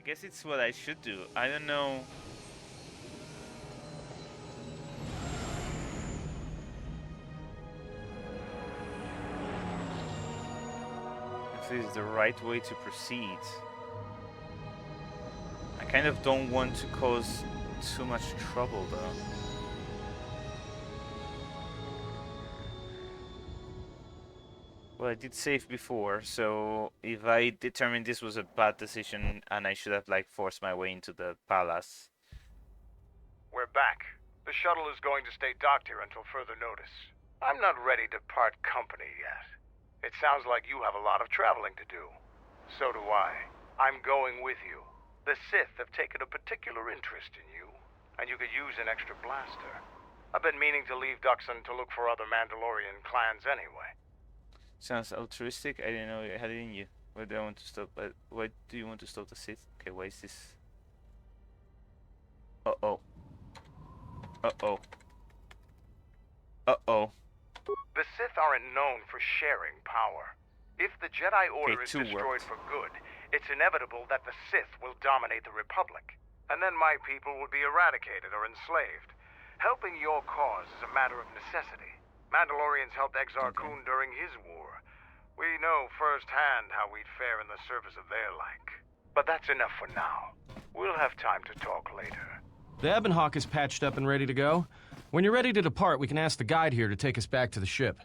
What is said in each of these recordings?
guess it's what I should do. I don't know. If this is the right way to proceed. I kind of don't want to cause too much trouble though. Well, I did save before, so if I determined this was a bad decision and I should have like forced my way into the palace. We're back. The shuttle is going to stay docked here until further notice. I'm not ready to part company yet. It sounds like you have a lot of traveling to do. So do I. I'm going with you. The Sith have taken a particular interest in you, and you could use an extra blaster. I've been meaning to leave Duxon to look for other Mandalorian clans anyway. Sounds altruistic. I didn't know you had it in you. Why do I want to stop? Why do you want to stop the Sith? Okay, why is this? Uh-oh. Uh-oh. Uh-oh. The Sith aren't known for sharing power. If the Jedi Order is destroyed for good, it's inevitable that the Sith will dominate the Republic. And then my people will be eradicated or enslaved. Helping your cause is a matter of necessity. Mandalorians helped Exar Kun during his war. We know firsthand how we'd fare in the service of their like. But that's enough for now. We'll have time to talk later. The Ebon Hawk is patched up and ready to go. When you're ready to depart, we can ask the guide here to take us back to the ship.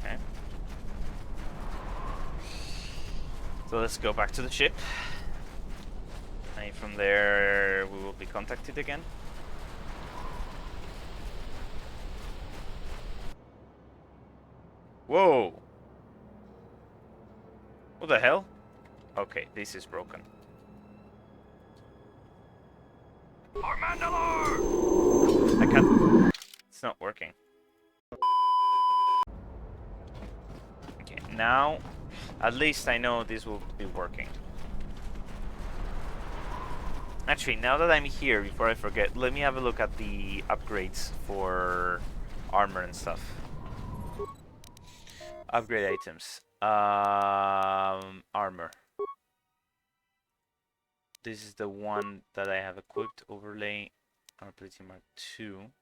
Okay. So let's go back to the ship. And from there, we will be contacted again. Whoa! What the hell? Okay, this is broken. For Mandalore! I can't... It's not working. Okay, now... At least I know this will be working. Actually, now that I'm here, before I forget, let me have a look at the upgrades for armor and stuff. Upgrade items. Armor. This is the one that I have equipped. Overlay. Armor plating mark 2.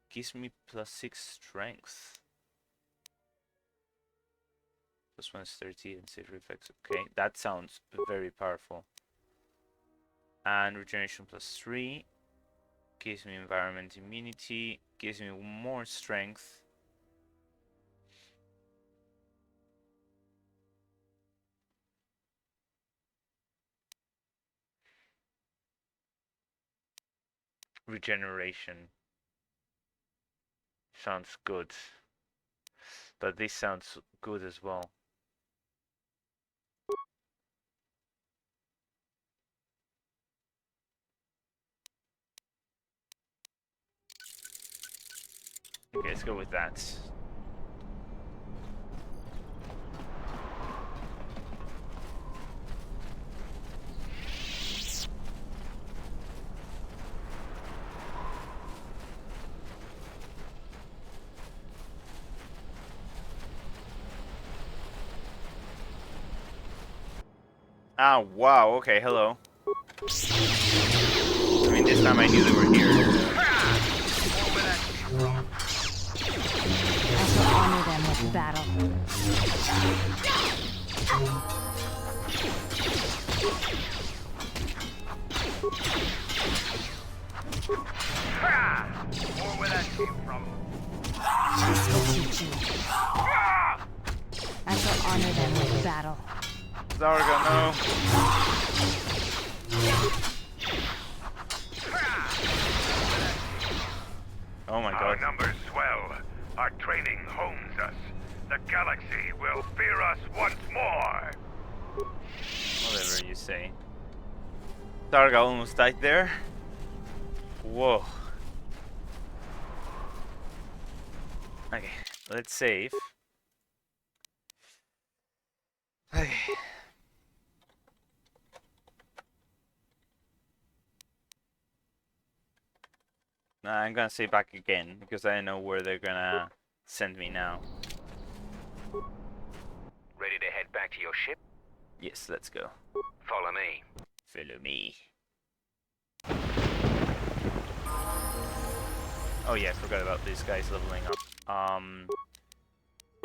Gives me +6 strength. +1 is 30 and save reflex. Okay, that sounds very powerful. And regeneration +3. Gives me environment immunity. Gives me more strength. Regeneration sounds good, but this sounds good as well. Okay, let's go with that. Ah, wow, okay, hello. I mean, this time I knew they were here. I shall honor them with battle. More where that came from. This will teach you. I shall honor them with battle. Zarga, no. Oh my god. Our numbers swell. Our training hones us. The galaxy will fear us once more. Whatever you say. Zarga almost died there. Whoa. Okay, let's save. Okay. I'm gonna say back again because I know where they're gonna send me now. Ready to head back to your ship? Yes, let's go. Follow me. Follow me. Oh yeah, I forgot about these guys leveling up.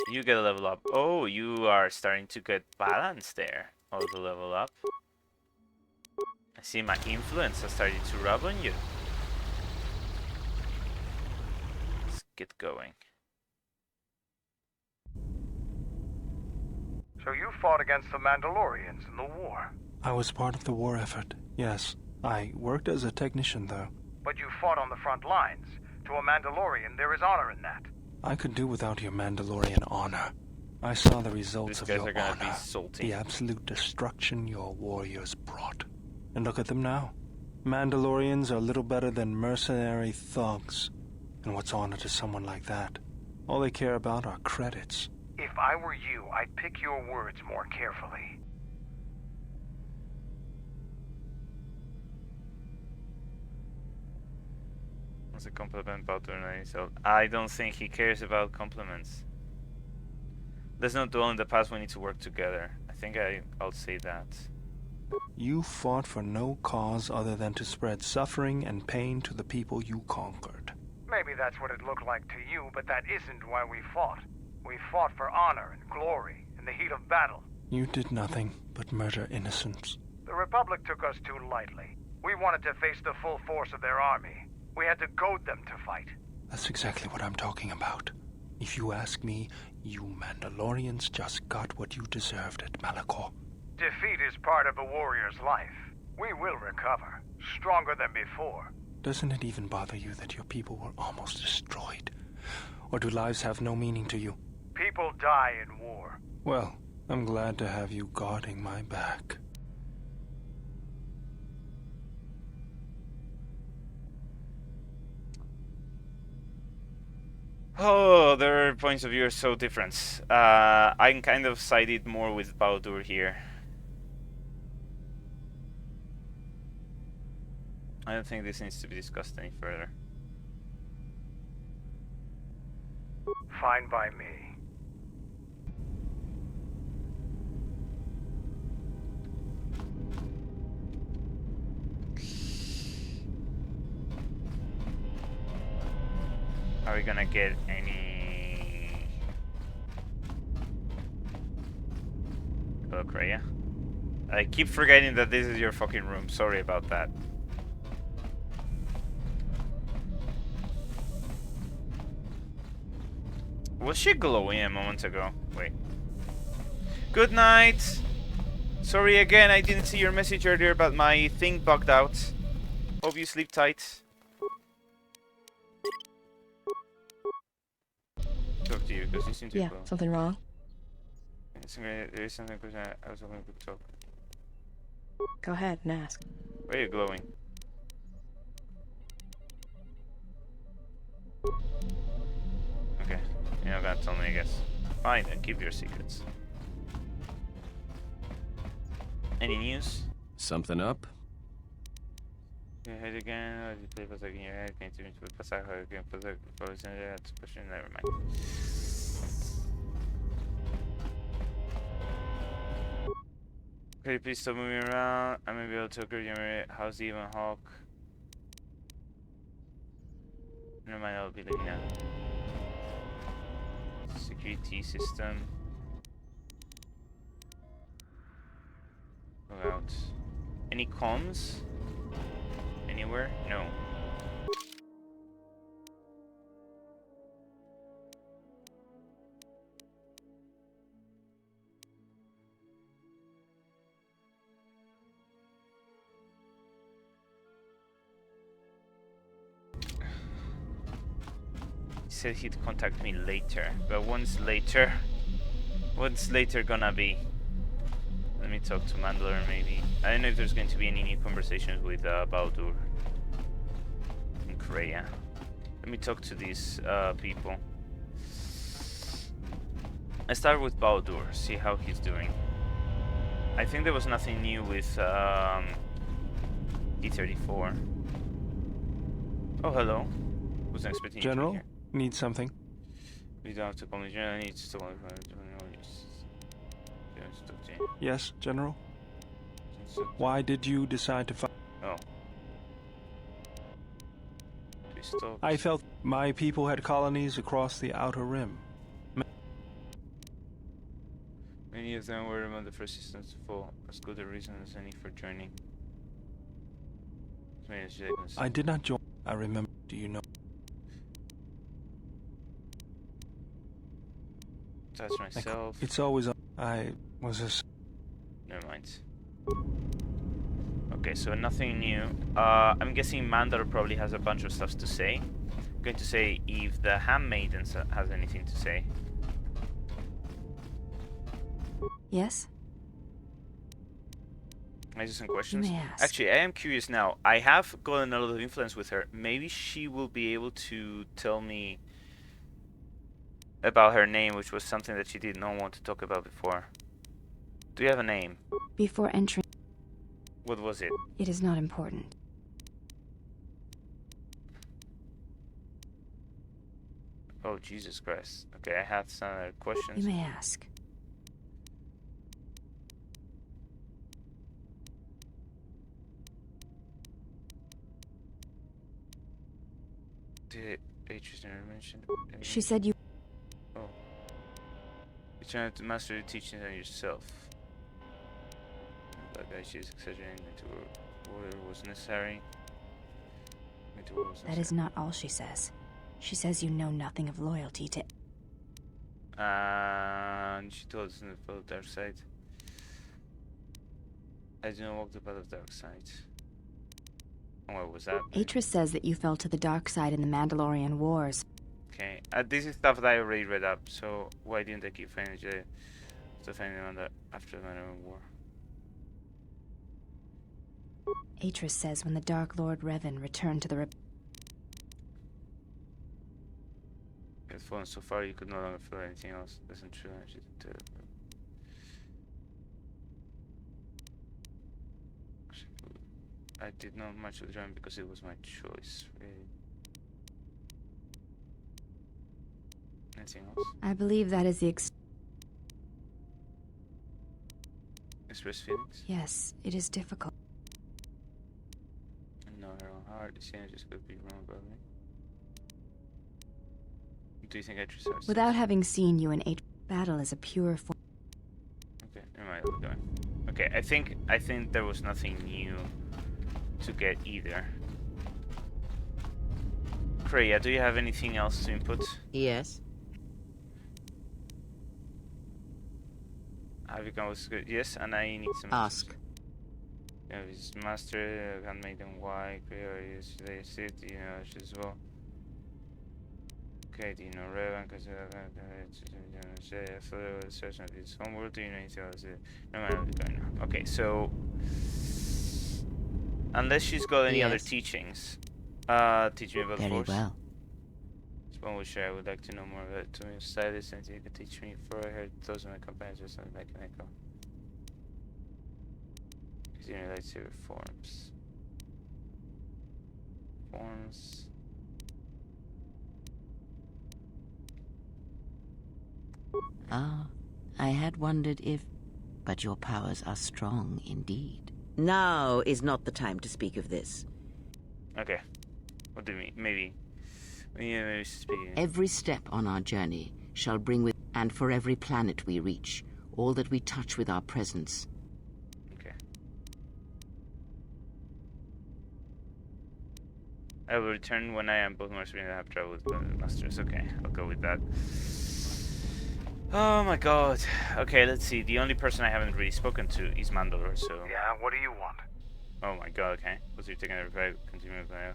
You get a level up. Oh, you are starting to get balance there. Oh, the level up. I see my influence has started to rub on you. Let's get going. So you fought against the Mandalorians in the war? I was part of the war effort, yes. I worked as a technician, though. But you fought on the front lines. To a Mandalorian, there is honor in that. I could do without your Mandalorian honor. I saw the results of your honor, the absolute destruction your warriors brought. And look at them now. Mandalorians are little better than mercenary thugs. And what's honor to someone like that? All they care about are credits. If I were you, I'd pick your words more carefully. What's a compliment about so I don't think he cares about compliments. Let's not dwell in the past, we need to work together. I think I'll say that. You fought for no cause other than to spread suffering and pain to the people you conquered. Maybe that's what it looked like to you, but that isn't why we fought. We fought for honor and glory in the heat of battle. You did nothing but murder innocents. The Republic took us too lightly. We wanted to face the full force of their army. We had to goad them to fight. That's exactly what I'm talking about. If you ask me, you Mandalorians just got what you deserved at Malachor. Defeat is part of a warrior's life. We will recover, stronger than before. Doesn't it even bother you that your people were almost destroyed? Or do lives have no meaning to you? People die in war. Well, I'm glad to have you guarding my back. Oh, their points of view are so different. I'm kind of sided more with Baldur here. I don't think this needs to be discussed any further. Fine by me. Are we gonna get any... Hello, Kreia. I keep forgetting that this is your fucking room. Sorry about that. Was she glowing a moment ago? Wait. Good night! Sorry again, I didn't see your message earlier, but my thing bugged out. Hope you sleep tight. Talk to you, because you seem to glow. Something wrong? There is something I was hoping we could talk. Go ahead and ask. Why are you glowing? Okay, you're not gonna tell me, I guess. Fine, then keep your secrets. Any news? Something up? Your head again, you play what's like in your head, can you put passage, can put the question, never mind. Okay, please stop moving around. I may be able to agree your how's the even Hawk? Never mind, I'll be looking at security system. Go out. Any comms? Anywhere? No. He said he'd contact me later, but when's later gonna be? Let me talk to Mandalore maybe. I don't know if there's going to be any new conversations with Baldur and Kreia. Let me talk to these people. I start with Baldur, see how he's doing. I think there was nothing new with Ep.34. Oh, hello. Wasn't expecting General, you to need something. be here. We don't have to call me General. I need to talk. Yes, General? Why did you decide to fight? Oh. I felt my people had colonies across the Outer Rim. Many of them were among the first systems to fall. As good a reason as any for joining. I did not join. I remember. Do you know? That's myself. It's always. I was just. Never mind. Okay, so nothing new. I'm guessing Mandar probably has a bunch of stuff to say. I'm going to say if the handmaiden has anything to say. Yes? Can I ask some questions? You may ask. Actually, I am curious now. I have gotten a lot of influence with her. Maybe she will be able to tell me about her name, which was something that she did not want to talk about before. Do you have a name? Before entering... What was it? It is not important. Oh, Jesus Christ. Okay, I have some other questions. You may ask. Did Atreus never mention? She said you... Oh. You're trying to master the teachings on yourself. That guy, she's exaggerating into what was necessary. That is not all she says. She says you know nothing of loyalty to... And she told us in the path of dark side. I do not walk the path of dark side. What was that? Atreus says that you fell to the dark side in the Mandalorian Wars. Okay, this is stuff that I already read up, so why didn't I keep finding Jedi to find them after the Mandalorian War? Atreus says when the Dark Lord Revan returned to the... You had fallen so far you could no longer feel anything else. That's not true. I did not much of the drawing because it was my choice, really. Anything else? I believe that is the Express feelings? Yes, it is difficult. No, her own heart. The energies could be wrong about me. Do you think I trust her? Without having seen you in battle is a pure form. Okay, never mind. I'll go. Okay, I think there was nothing new to get either. Freya, do you have anything else to input? Yes. Have you come with good? Yes, and I need some. Ask. You know, his master, handmaiden, why? Yes, they said, you know, as well. Okay, do you know Revan? Because I thought it was certain of his homeworld. Do you know anything else? No matter what's going on. Okay, so unless she's got any other teachings, teach me about the Force. Very well. One which I would like to know more about. To me, stylist, and you could teach me. For I heard those of my companions or something like an echo. Continue lightsaber forms. Ah, I had wondered if... But your powers are strong indeed. Now is not the time to speak of this. Okay. What do you mean? Maybe. Yeah, maybe speaking. Every step on our journey shall bring with... And for every planet we reach, all that we touch with our presence. Okay. I will return when I am both more and have traveled with the masters. Okay, I'll go with that. Oh my god. Okay, let's see. The only person I haven't really spoken to is Mandalore, so... Yeah, what do you want? Oh my god, okay. Was you taking a revive? Continue with my...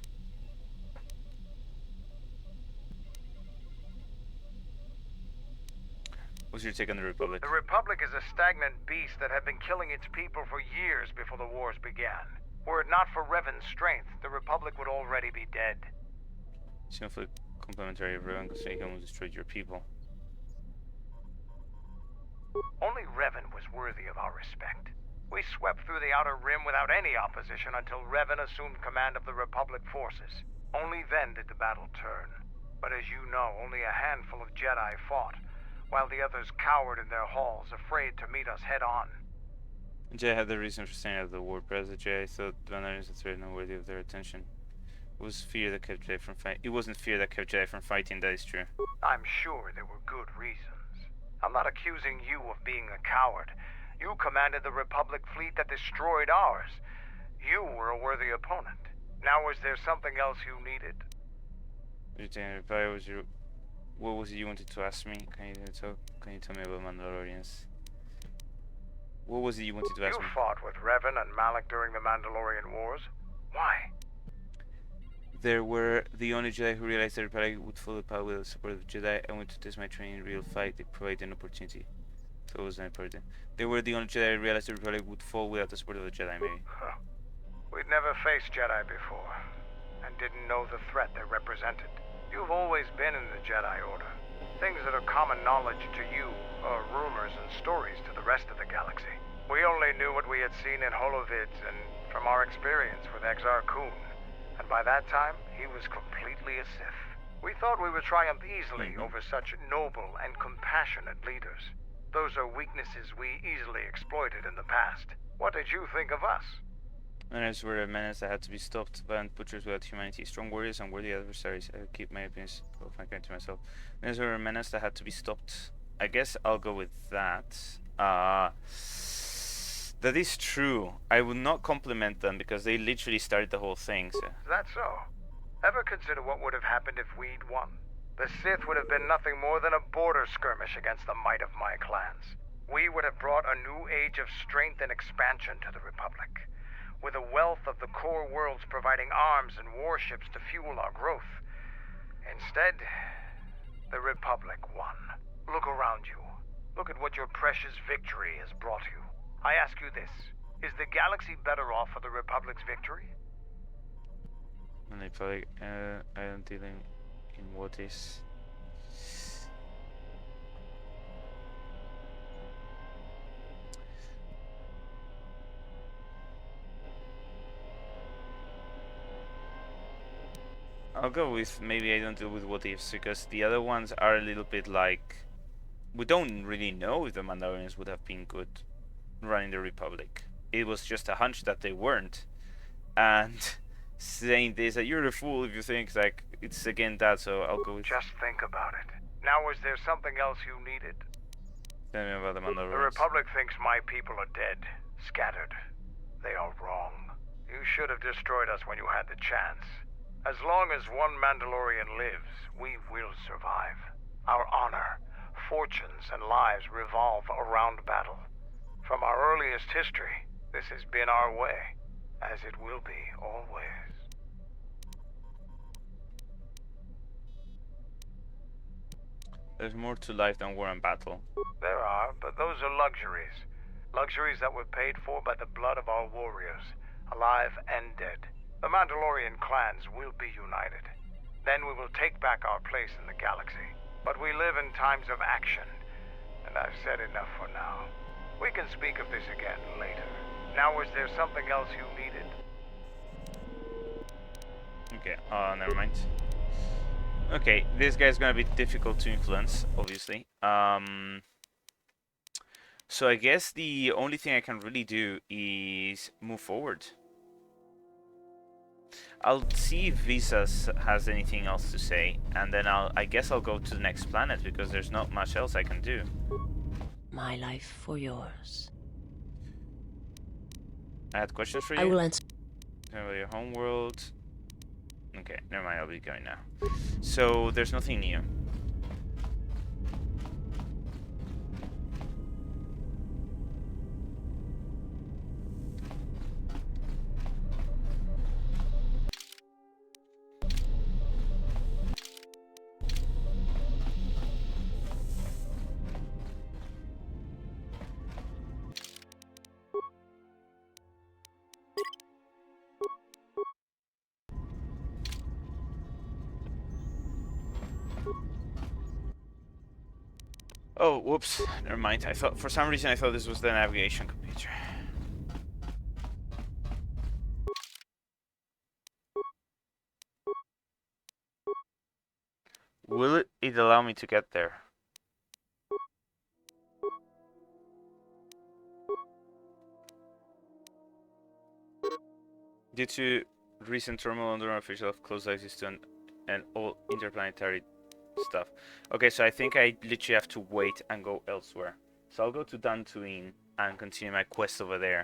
What's your take on the Republic? The Republic is a stagnant beast that had been killing its people for years before the wars began. Were it not for Revan's strength, the Republic would already be dead. Simply complimentary of Revan because he almost destroyed your people. Only Revan was worthy of our respect. We swept through the Outer Rim without any opposition until Revan assumed command of the Republic forces. Only then did the battle turn. But as you know, only a handful of Jedi fought, while the others cowered in their halls, afraid to meet us head-on. Jedi had the reason for staying out of the war, but as a Jedi thought the Mandalorians were threat and worthy of their attention. It was fear that kept Jedi from fighting. It wasn't fear that kept Jedi from fighting, that is true. I'm sure there were good reasons. I'm not accusing you of being a coward. You commanded the Republic fleet that destroyed ours. You were a worthy opponent. Now, was there something else you needed? What was it you wanted to ask me? Can you tell me about Mandalorians? What was it you wanted to ask me? You fought with Revan and Malak during the Mandalorian Wars. Why? They were the only Jedi who realized the Republic would follow the path with the support of the Jedi. I went to test my training in real fight. They provided an opportunity. So it was important. They were the only Jedi who realized the Republic would fall without the support of the Jedi, maybe. Huh. We'd never faced Jedi before, and didn't know the threat they represented. You've always been in the Jedi Order. Things that are common knowledge to you are rumors and stories to the rest of the galaxy. We only knew what we had seen in holovids and from our experience with Exar Kun. And by that time, he was completely a Sith. We thought we would triumph easily over such noble and compassionate leaders. Those are weaknesses we easily exploited in the past. What did you think of us? Menaces were a menace that had to be stopped. Violent butchers without humanity. Strong warriors and worthy adversaries. I keep my opinions of my kind to myself. Menaces were a menace that had to be stopped. I guess I'll go with that. That is true. I would not compliment them because they literally started the whole thing. So. Is that so? Ever consider what would have happened if we'd won? The Sith would have been nothing more than a border skirmish against the might of my clans. We would have brought a new age of strength and expansion to the Republic, with a wealth of the core worlds providing arms and warships to fuel our growth. Instead, the Republic won. Look around you. Look at what your precious victory has brought you. I ask you this, is the galaxy better off for the Republic's victory? And they probably, I am dealing in what is... I'll go with maybe I don't deal with what ifs because the other ones are a little bit like we don't really know if the Mandalorians would have been good running the Republic. It was just a hunch that they weren't, and saying this that you're a fool if you think like it's again that. So I'll go with. Just think about it. Now, was there something else you needed? Tell me about the Mandalorians. The Republic thinks my people are dead, scattered. They are wrong. You should have destroyed us when you had the chance. As long as one Mandalorian lives, we will survive. Our honor, fortunes, and lives revolve around battle. From our earliest history, this has been our way, as it will be always. There's more to life than war and battle. There are, but those are luxuries. Luxuries that were paid for by the blood of our warriors, alive and dead. The Mandalorian clans will be united. Then we will take back our place in the galaxy. But we live in times of action, and I've said enough for now. We can speak of this again later. Now, was there something else you needed? Okay, never mind. Okay, this guy's gonna be difficult to influence, obviously. So I guess the only thing I can really do is move forward. I'll see if Visas has anything else to say, and then I guess I'll go to the next planet because there's not much else I can do. My life for yours. I had questions for you. I will answer. Tell me about your homeworld. Okay, never mind. I'll be going now. So there's nothing new. Oh, whoops. Never mind. I thought, for some reason, I thought this was the navigation computer. Will it allow me to get there? Due to recent turmoil, Onderon officials have closed access to and all interplanetary stuff. Okay, so I think I literally have to wait and go elsewhere. So I'll go to Dantooine and continue my quest over there.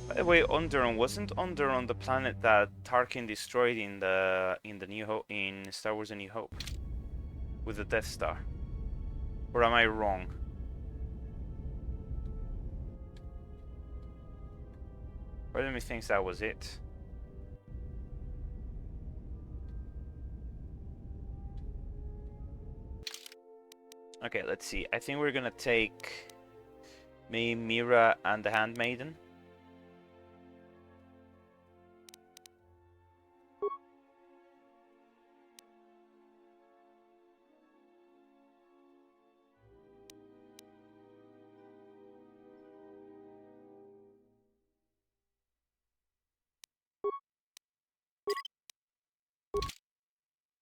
By the way, Onderon, wasn't Onderon the planet that Tarkin destroyed in the New Hope, in Star Wars: A New Hope, with the Death Star? Or am I wrong? Part of me thinks that was it. Okay, let's see. I think we're gonna take me, Mira, and the Handmaiden.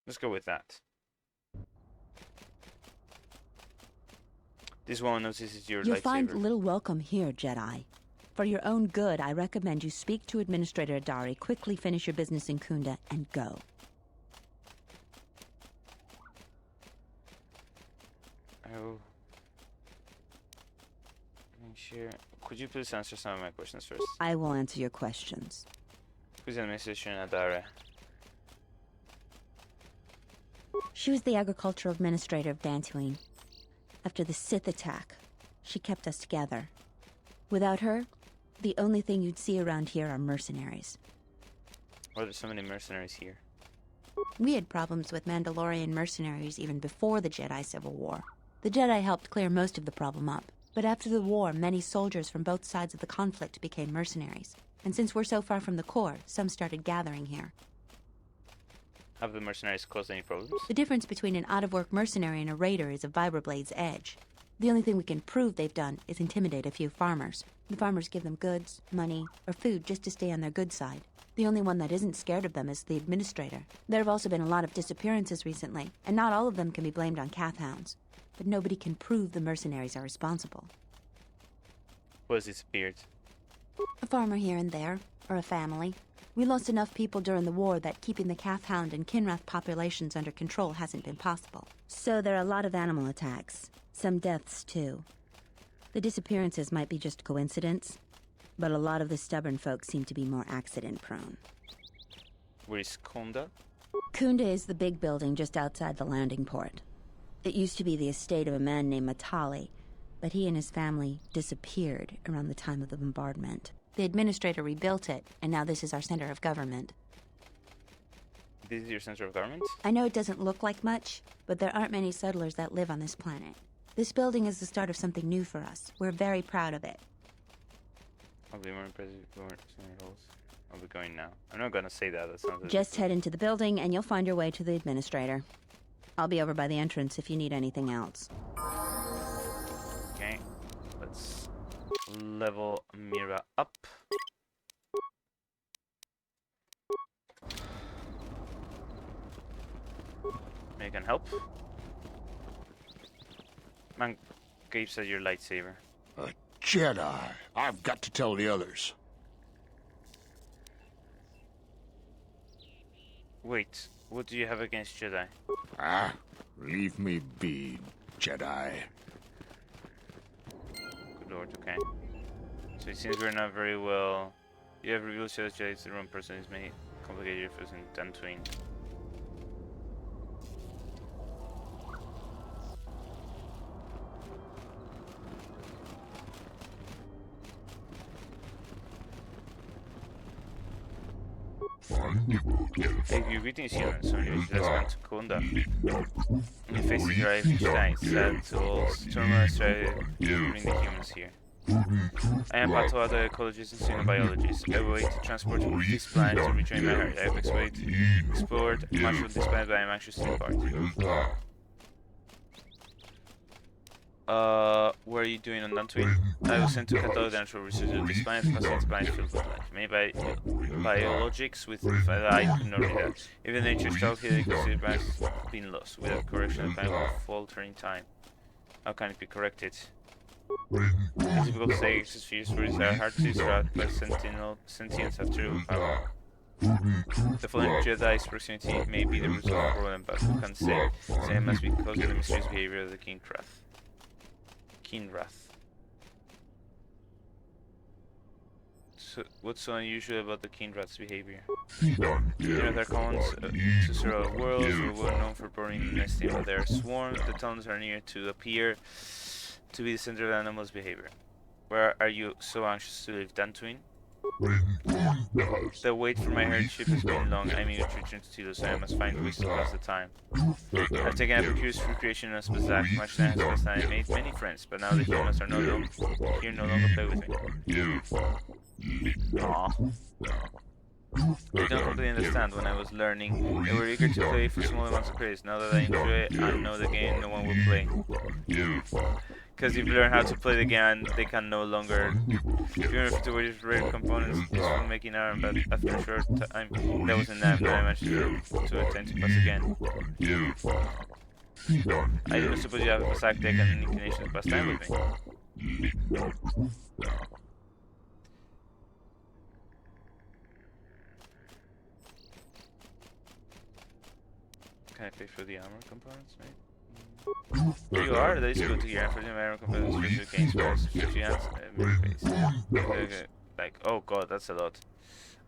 Let's go with that. This one notices your lightsaber. You'll find little welcome here, Jedi. For your own good, I recommend you speak to Administrator Adari, quickly finish your business in Kunda, and go. Oh. Sure. Could you please answer some of my questions first? I will answer your questions. Who's Administrator Adari? She was the agricultural administrator of Dantooine. After the Sith attack, she kept us together. Without her, the only thing you'd see around here are mercenaries. Why are there so many mercenaries here? We had problems with Mandalorian mercenaries even before the Jedi Civil War. The Jedi helped clear most of the problem up. But after the war, many soldiers from both sides of the conflict became mercenaries. And since we're so far from the core, some started gathering here. Have the mercenaries caused any problems? The difference between an out-of-work mercenary and a raider is a Vibrablade's edge. The only thing we can prove they've done is intimidate a few farmers. The farmers give them goods, money, or food just to stay on their good side. The only one that isn't scared of them is the administrator. There have also been a lot of disappearances recently, and not all of them can be blamed on Cath hounds. But nobody can prove the mercenaries are responsible. Who has disappeared? A farmer here and there, or a family. We lost enough people during the war that keeping the Cath hound and Kinrath populations under control hasn't been possible. So there are a lot of animal attacks. Some deaths, too. The disappearances might be just coincidence, but a lot of the stubborn folk seem to be more accident-prone. Where is Kunda? Kunda is the big building just outside the landing port. It used to be the estate of a man named Matali, but he and his family disappeared around the time of the bombardment. The administrator rebuilt it, and now this is our center of government. This is your center of government? I know it doesn't look like much, but there aren't many settlers that live on this planet. This building is the start of something new for us. We're very proud of it. I'll be more impressive if we weren't senior roles. I'll be going now. I'm not gonna say that. That sounds like Just head into the building, and you'll find your way to the administrator. I'll be over by the entrance if you need anything else. Okay. Let's level Mira up. Maybe I can help. Man, gapes at your lightsaber. A Jedi. I've got to tell the others. Wait, what do you have against Jedi? Ah, leave me be, Jedi. Good lord, okay. So it seems we're not very well. You have revealed to us Jedi is the wrong person who's made complicated for us in Dantooine. Hey, you greetings humans, so let's go to Kunda. When you face your life each day, it's sad to all turmoil try to bring the humans here. I am Pato, the ecologist and xenobiologist. I wait to transport this planet to rejoin my heart. I have explored much of this planet, but I am anxious to depart. What are you doing on Dantooine? I was sent to catalog the natural resources of this planet, because it's a planet filled with life. Made by biologics with I could not read that. Even nature's calculated because the planet has been lost. Without correction, the planet will falter in time. How can it be corrected? It's difficult to say spheres for these are hard to disrupt, but sentience have true power. The fallen Jedi's proximity may be the root of the problem, but who can say? Same must be caused by the mysterious behavior of the King Wrath. So, what's so unusual about the King Wrath's behavior? They're common to several worlds, who are well known for burning and nesting, but they are swarms. The towns are near to appear to be the center of the animal's behavior. Where are you so anxious to leave? Dantooine? The wait for my hardship has been long. I mean, to return to Tilo, so I must find ways to pass the time. I've taken up a curious recreation on Spazak. Much time has passed and I made many friends, but now the humans are no longer play with me. Aww. I don't completely understand. When I was learning, they were eager to play for small amounts of credits. Now that I enjoy it, I know the game no one will play. Because if you learn how to play the game, they can no longer. Even if to use rare components just for making iron, but after a short time, that wasn't enough. Then I managed to attempt to pass again. I don't suppose you have a Pasak deck and an inclination to pass time with me. Can I pay for the armor components, mate? You are? That is good to hear. For the armor components, special gains, spells, 50 hands, okay. Like, oh god, that's a lot.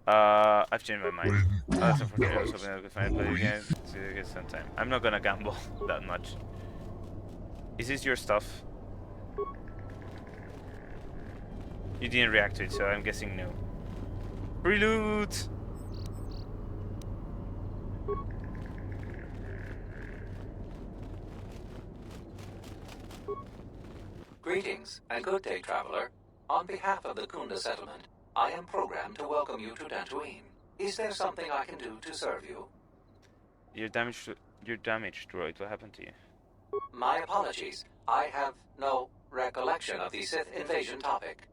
I've changed my mind. That's unfortunate. I was hoping I could find it, but again, see if I get some time. I'm not gonna gamble that much. Is this your stuff? You didn't react to it, so I'm guessing no. Reloot! Greetings, and good day, traveler. On behalf of the Kunda settlement, I am programmed to welcome you to Dantooine. Is there something I can do to serve you? You're damaged, droid. What happened to you? My apologies. I have no recollection of the Sith invasion topic.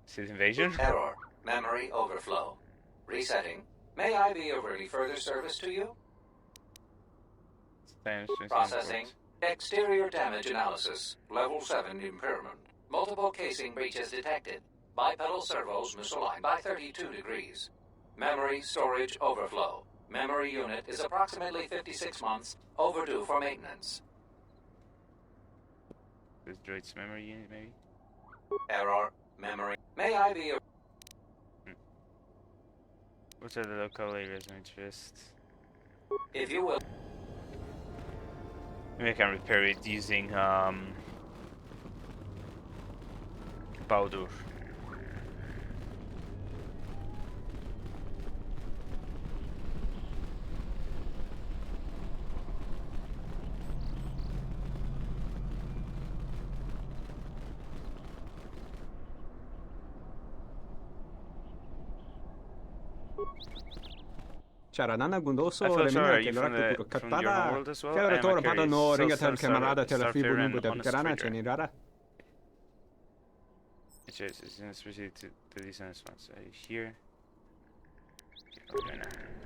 Sith invasion? Error. Memory overflow. Resetting. May I be of any further service to you? Processing. Exterior damage analysis. Level 7 impairment. Multiple casing breaches detected. Bipedal servos misaligned by 32 degrees. Memory storage overflow. Memory unit is approximately 56 months overdue for maintenance. This droid's memory unit, maybe? Error. Memory. May I be of... What are the local areas of interest? If you will... Maybe I can repair it using, powder. Kära Gundoso, remina che l'ora che cattada. Kära tora padano ringa tal camarada te la fibu nubu da picarana cenirara. It's especially to these ones. Are you here?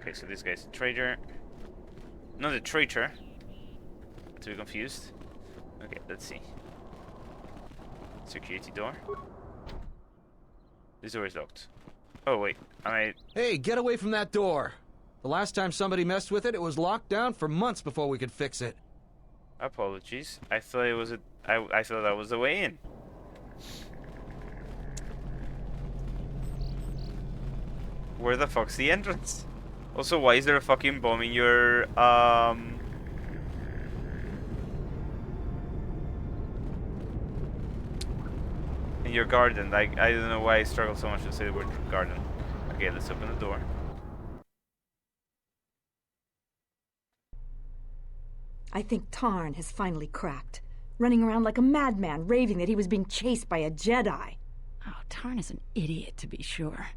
Okay, so this guy's a traitor. Not a traitor. To be confused. Okay, let's see. Security door. This door is locked. Oh wait, Hey, get away from that door! The last time somebody messed with it, it was locked down for months before we could fix it. Apologies. I thought it was I thought that was the way in. Where the fuck's the entrance? Also, why is there a fucking bomb in your in your garden? Like, I don't know why I struggle so much to say the word garden. Okay, let's open the door. I think Tarn has finally cracked. Running around like a madman, raving that he was being chased by a Jedi. Oh, Tarn is an idiot, to be sure.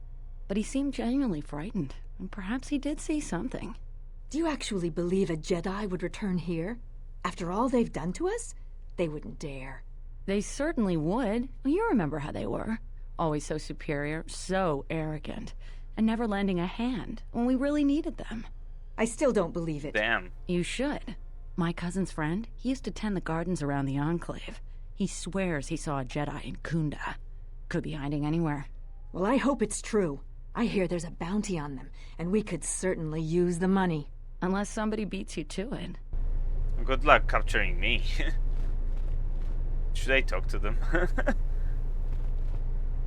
But he seemed genuinely frightened, and perhaps he did see something. Do you actually believe a Jedi would return here? After all they've done to us? They wouldn't dare. They certainly would. You remember how they were. Always so superior, so arrogant, and never lending a hand when we really needed them. I still don't believe it. Damn. You should. My cousin's friend, he used to tend the gardens around the Enclave. He swears he saw a Jedi in Kunda. Could be hiding anywhere. Well, I hope it's true. I hear there's a bounty on them, and we could certainly use the money. Unless somebody beats you to it. Good luck capturing me. Should I talk to them?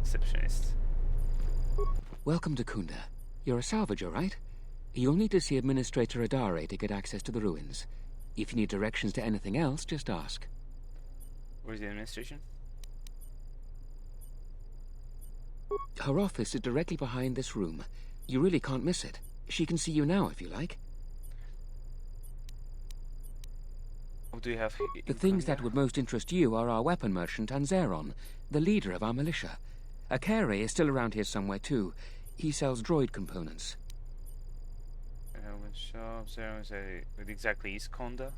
Receptionist. Welcome to Kunda. You're a salvager, right? You'll need to see Administrator Adare to get access to the ruins. If you need directions to anything else, just ask. Where's the administration? Her office is directly behind this room. You really can't miss it. She can see you now if you like. What do you have? The things that would most interest you are our weapon merchant Anzeron, the leader of our militia. Akere is still around here somewhere too. He sells droid components. What exactly is Kunda?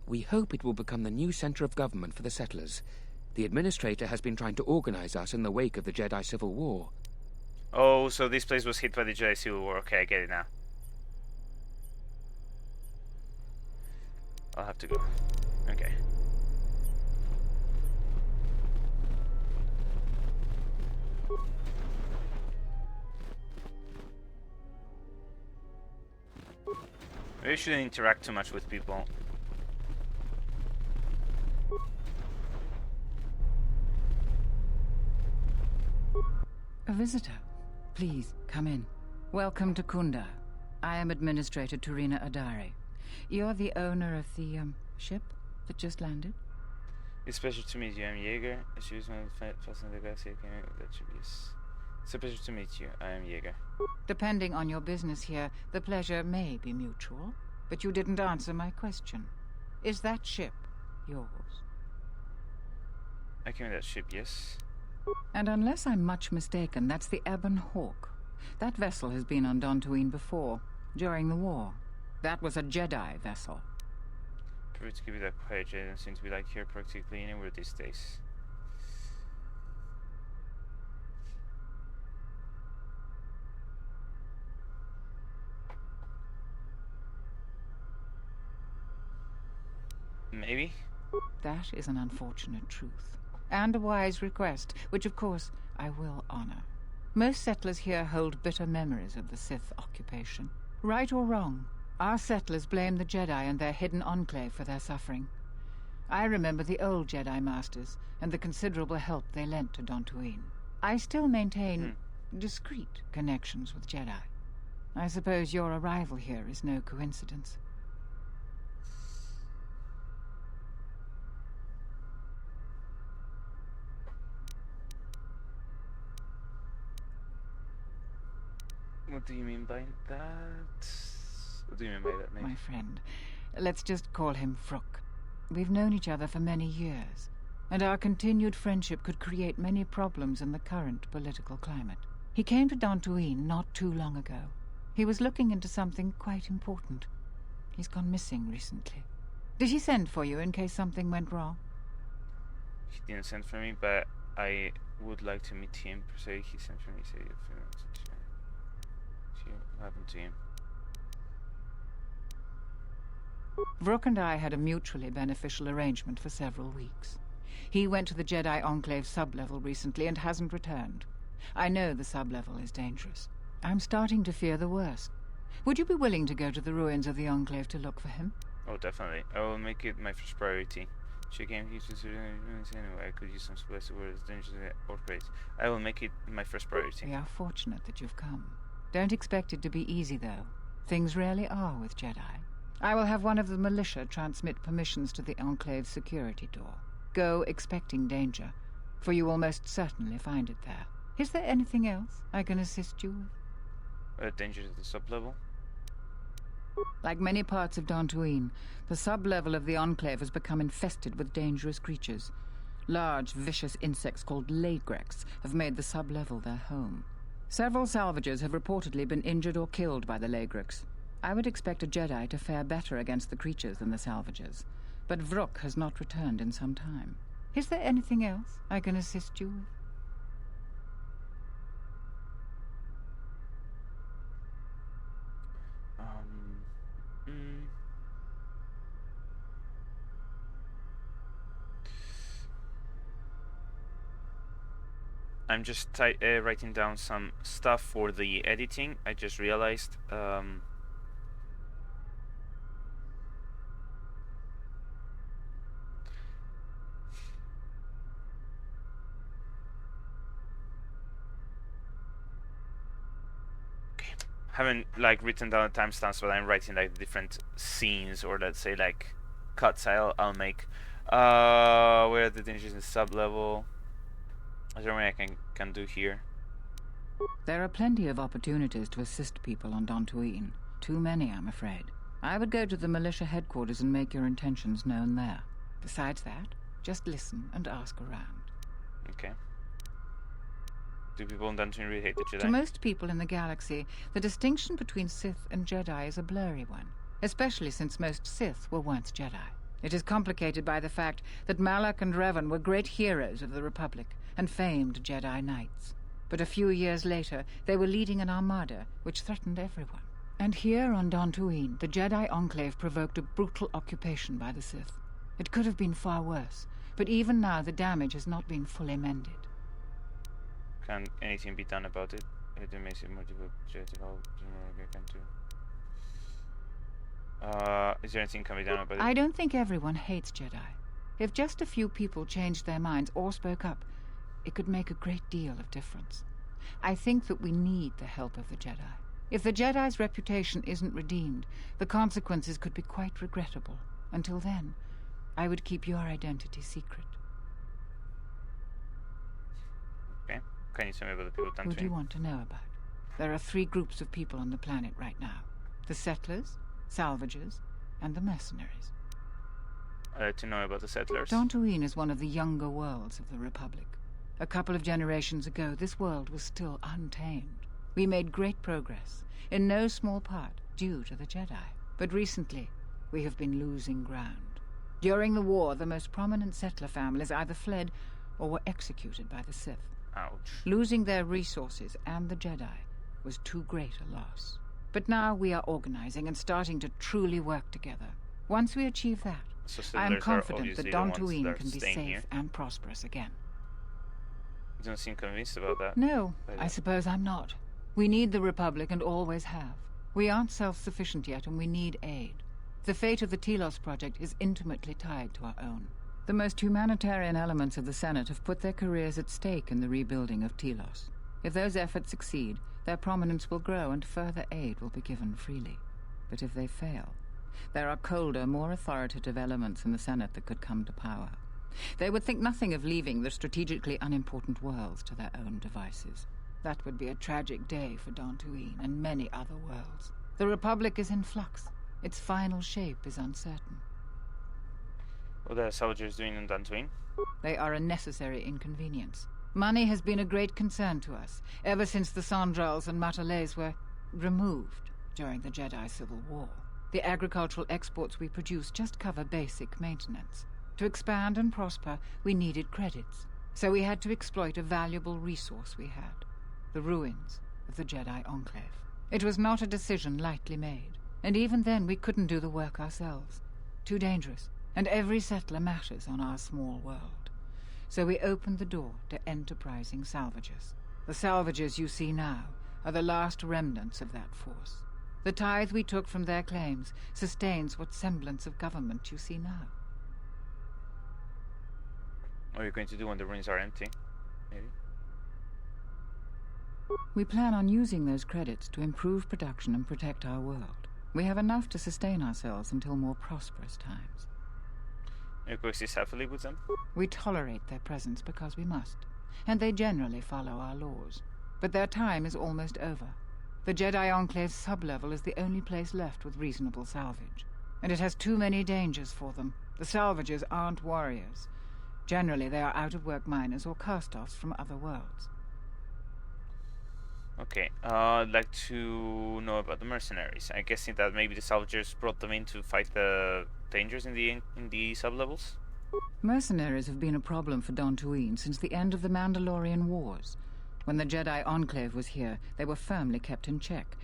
We hope it will become the new center of government for the settlers. The administrator has been trying to organize us in the wake of the Jedi Civil War. Oh, so this place was hit by the Jedi Civil War. Okay, I get it now. I'll have to go. Okay. Maybe I shouldn't interact too much with people. A visitor. Please, come in. Welcome to Kunda. I am Administrator Turina Adare. You're the owner of the, ship that just landed? It's a pleasure to meet you. I'm Jaeger. She was one of the first in the galaxy. That should be yes. It's a pleasure to meet you. I am Jaeger. Depending on your business here, the pleasure may be mutual, but you didn't answer my question. Is that ship yours? I came in that ship, yes. And unless I'm much mistaken, that's the Ebon Hawk. That vessel has been on Dantooine before, during the war. That was a Jedi vessel. Prefer to give it that quiet. Jedi don't seem to be like here practically anywhere these days. Maybe? That is an unfortunate truth. And a wise request, which of course I will honor. Most settlers here hold bitter memories of the Sith occupation. Right or wrong, our settlers blame the Jedi and their hidden enclave for their suffering. I remember the old Jedi Masters and the considerable help they lent to Dantooine. I still maintain discreet connections with Jedi. I suppose your arrival here is no coincidence. What do you mean by that? What do you mean by that, mate? My friend, let's just call him Vrook. We've known each other for many years, and our continued friendship could create many problems in the current political climate. He came to Dantooine not too long ago. He was looking into something quite important. He's gone missing recently. Did he send for you in case something went wrong? He didn't send for me, but I would like to meet him. Per se, he sent for me. Say, what happened to him? Vrook and I had a mutually beneficial arrangement for several weeks. He went to the Jedi Enclave sublevel recently and hasn't returned. I know the sublevel is dangerous. I'm starting to fear the worst. Would you be willing to go to the ruins of the Enclave to look for him? Oh, definitely. I will make it my first priority. She came here to anyway. I could use some supplies where it's dangerous or crazy. I will make it my first priority. We are fortunate that you've come. Don't expect it to be easy, though. Things rarely are with Jedi. I will have one of the militia transmit permissions to the Enclave's security door. Go expecting danger, for you will most certainly find it there. Is there anything else I can assist you with? Danger to the sublevel? Like many parts of Dantooine, the sub-level of the Enclave has become infested with dangerous creatures. Large, vicious insects called Lagrex have made the sub-level their home. Several salvagers have reportedly been injured or killed by the Lagrex. I would expect a Jedi to fare better against the creatures than the salvagers, but Vrook has not returned in some time. Is there anything else I can assist you with? I'm just writing down some stuff for the editing. I just realized. Haven't like written down the timestamps, but I'm writing like different scenes, or let's say like cuts I'll make. Where are the dangers in sub-level? Is there anything I can do here? There are plenty of opportunities to assist people on Dantooine. Too many, I'm afraid. I would go to the militia headquarters and make your intentions known there. Besides that, just listen and ask around. Okay. Do people in Dantooine really hate the Jedi? To most people in the galaxy, the distinction between Sith and Jedi is a blurry one, especially since most Sith were once Jedi. It is complicated by the fact that Malak and Revan were great heroes of the Republic and famed Jedi Knights. But a few years later, they were leading an armada which threatened everyone. And here on Dantooine, the Jedi Enclave provoked a brutal occupation by the Sith. It could have been far worse, but even now the damage has not been fully mended. Can anything be done about it? It makes it more difficult to is there anything can be done about it? I don't think everyone hates Jedi. If just a few people changed their minds or spoke up, it could make a great deal of difference. I think that we need the help of the Jedi. If the Jedi's reputation isn't redeemed, the consequences could be quite regrettable. Until then, I would keep your identity secret. Okay. Can you tell me about the people of Dantooine? Who do you want to know about? There are 3 groups of people on the planet right now. The settlers, salvagers, and the mercenaries. I'd like to know about the settlers. Dantooine is one of the younger worlds of the Republic. A couple of generations ago, this world was still untamed. We made great progress, in no small part due to the Jedi. But recently, we have been losing ground. During the war, the most prominent settler families either fled or were executed by the Sith. Ouch. Losing their resources and the Jedi was too great a loss. But now we are organizing and starting to truly work together. Once we achieve that, So I am confident that Dantooine can be safe and prosperous again. You don't seem convinced about that. No, I suppose I'm not. We need the Republic and always have. We aren't self-sufficient yet and we need aid. The fate of the Telos project is intimately tied to our own. The most humanitarian elements of the Senate have put their careers at stake in the rebuilding of Telos. If those efforts succeed, their prominence will grow and further aid will be given freely. But if they fail, there are colder, more authoritative elements in the Senate that could come to power. They would think nothing of leaving the strategically unimportant worlds to their own devices. That would be a tragic day for Dantooine and many other worlds. The Republic is in flux. Its final shape is uncertain. What are the soldiers doing in Dantooine? They are a necessary inconvenience. Money has been a great concern to us, ever since the Sandrals and Matalays were removed during the Jedi Civil War. The agricultural exports we produce just cover basic maintenance. To expand and prosper, we needed credits, so we had to exploit a valuable resource we had, the ruins of the Jedi Enclave. It was not a decision lightly made, and even then we couldn't do the work ourselves. Too dangerous, and every settler matters on our small world. So we opened the door to enterprising salvagers. The salvagers you see now are the last remnants of that force. The tithe we took from their claims sustains what semblance of government you see now. What are you going to do when the ruins are empty? Maybe? We plan on using those credits to improve production and protect our world. We have enough to sustain ourselves until more prosperous times. You coexist happily with them? We tolerate their presence because we must, and they generally follow our laws. But their time is almost over. The Jedi Enclave sublevel is the only place left with reasonable salvage. And it has too many dangers for them. The salvagers aren't warriors. Generally, they are out-of-work miners or cast-offs from other worlds. Okay, I'd like to know about the mercenaries. I'm guessing that maybe the salvagers brought them in to fight the dangers in the sublevels? Mercenaries have been a problem for Dantooine since the end of the Mandalorian Wars. When the Jedi Enclave was here, they were firmly kept in check.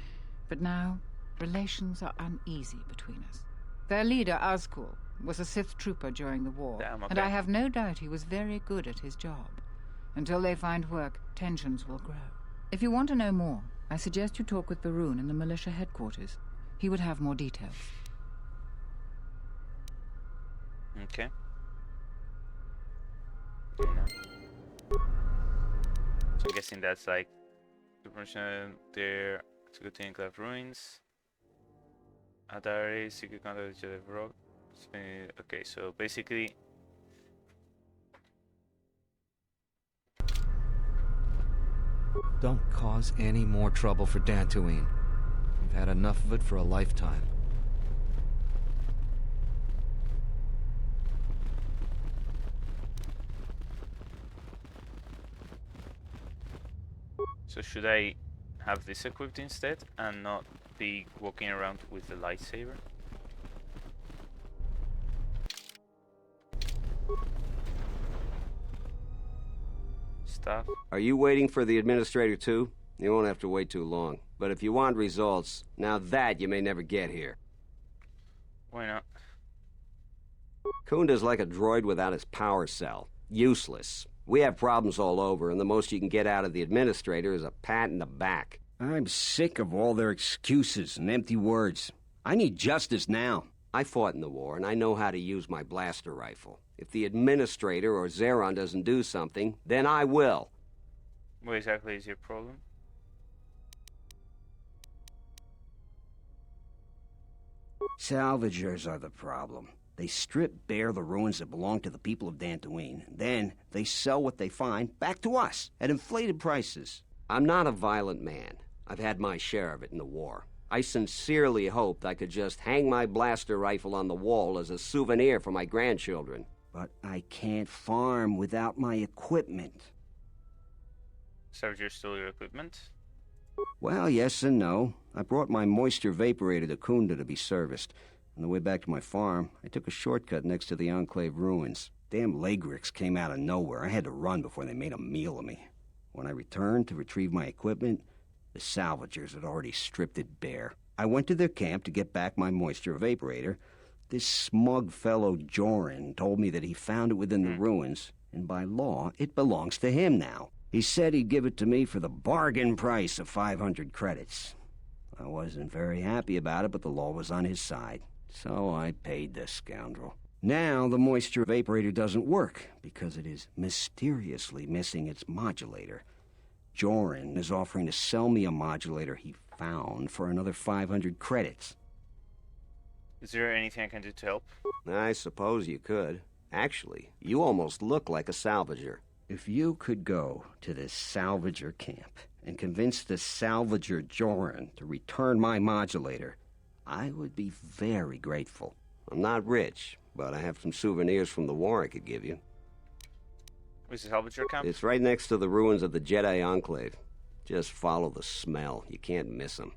But now, relations are uneasy between us. Their leader, Azkul, was a Sith trooper during the war, and I have no doubt he was very good at his job. Until they find work, tensions will grow. If you want to know more, I suggest you talk with Barun in the militia headquarters. He would have more details. Okay. So I'm guessing that's like the person there to go to Enclave Ruins. Adare, secret contact with Jedi Rock. Okay, so basically don't cause any more trouble for Dantooine. We've had enough of it for a lifetime. So should I have this equipped instead and not be walking around with the lightsaber? Stuff. Are you waiting for the Administrator too? You won't have to wait too long. But if you want results, now that you may never get here. Why not? Kunda's like a droid without his power cell. Useless. We have problems all over, and the most you can get out of the Administrator is a pat in the back. I'm sick of all their excuses and empty words. I need justice now. I fought in the war, and I know how to use my blaster rifle. If the Administrator or Zeron doesn't do something, then I will. What exactly is your problem? Salvagers are the problem. They strip bare the ruins that belong to the people of Dantooine. Then they sell what they find back to us at inflated prices. I'm not a violent man. I've had my share of it in the war. I sincerely hoped I could just hang my blaster rifle on the wall as a souvenir for my grandchildren. But I can't farm without my equipment. Salvagers stole your equipment? Well, yes and no. I brought my moisture vaporator to Kunda to be serviced. On the way back to my farm, I took a shortcut next to the Enclave ruins. Damn Lagrix came out of nowhere. I had to run before they made a meal of me. When I returned to retrieve my equipment, the salvagers had already stripped it bare. I went to their camp to get back my moisture vaporator. This smug fellow Joran told me that he found it within the ruins, and by law, it belongs to him now. He said he'd give it to me for the bargain price of 500 credits. I wasn't very happy about it, but the law was on his side, so I paid the scoundrel. Now the moisture vaporator doesn't work, because it is mysteriously missing its modulator. Joran is offering to sell me a modulator he found for another 500 credits. Is there anything I can do to help? I suppose you could. Actually, you almost look like a salvager. If you could go to this salvager camp and convince the salvager Joran to return my modulator, I would be very grateful. I'm not rich, but I have some souvenirs from the war I could give you. Where's the salvager camp? It's right next to the ruins of the Jedi Enclave. Just follow the smell. You can't miss them.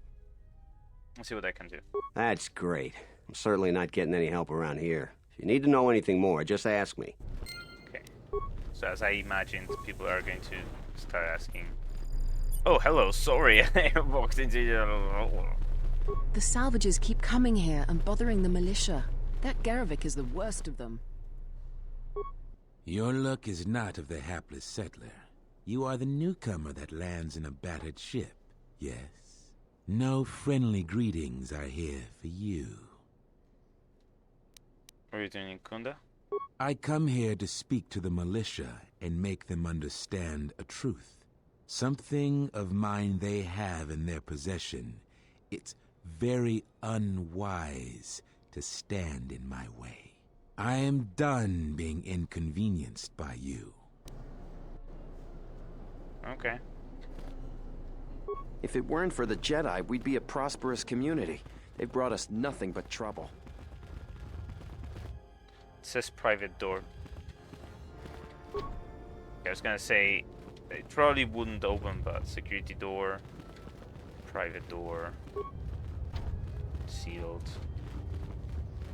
Let's see what I can do. That's great. I'm certainly not getting any help around here. If you need to know anything more, just ask me. Okay. So as I imagined, people are going to start asking... Oh, hello, sorry, I walked into... The salvagers keep coming here and bothering the militia. That Garevik is the worst of them. Your luck is not of the hapless settler. You are the newcomer that lands in a battered ship, yes. No friendly greetings are here for you. What are you doing in Kunda? I come here to speak to the militia and make them understand a truth. Something of mine they have in their possession. It's very unwise to stand in my way. I am done being inconvenienced by you. Okay. If it weren't for the Jedi, we'd be a prosperous community. They've brought us nothing but trouble. It says private door. I was gonna say, it probably wouldn't open, but security door, private door, sealed,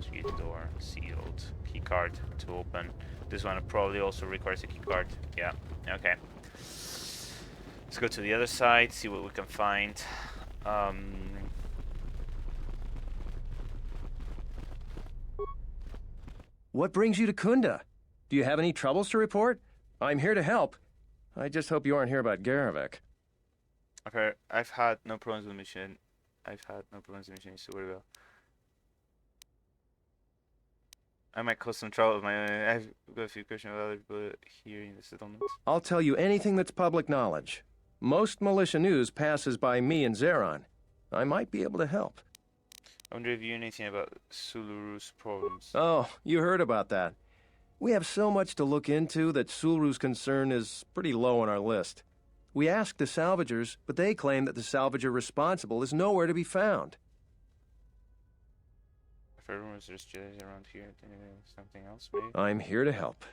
security door, sealed, key card to open. This one probably also requires a key card. Yeah, okay. Let's go to the other side, see what we can find. What brings you to Kunda? Do you have any troubles to report? I'm here to help. I just hope you aren't here about Garevik. Okay, I've had no problems with mission. I've had no problems with mission, so very well. I might cause some trouble with my own. I've got a few questions about other people here in the settlement. I'll tell you anything that's public knowledge. Most militia news passes by me and Zeron. I might be able to help. I wonder if you knew anything about Suluru's problems. Oh, you heard about that. We have so much to look into that Suluru's concern is pretty low on our list. We asked the salvagers, but they claim that the salvager responsible is nowhere to be found. I've heard rumors there's Jedis around here. Something else, maybe? I'm here to help.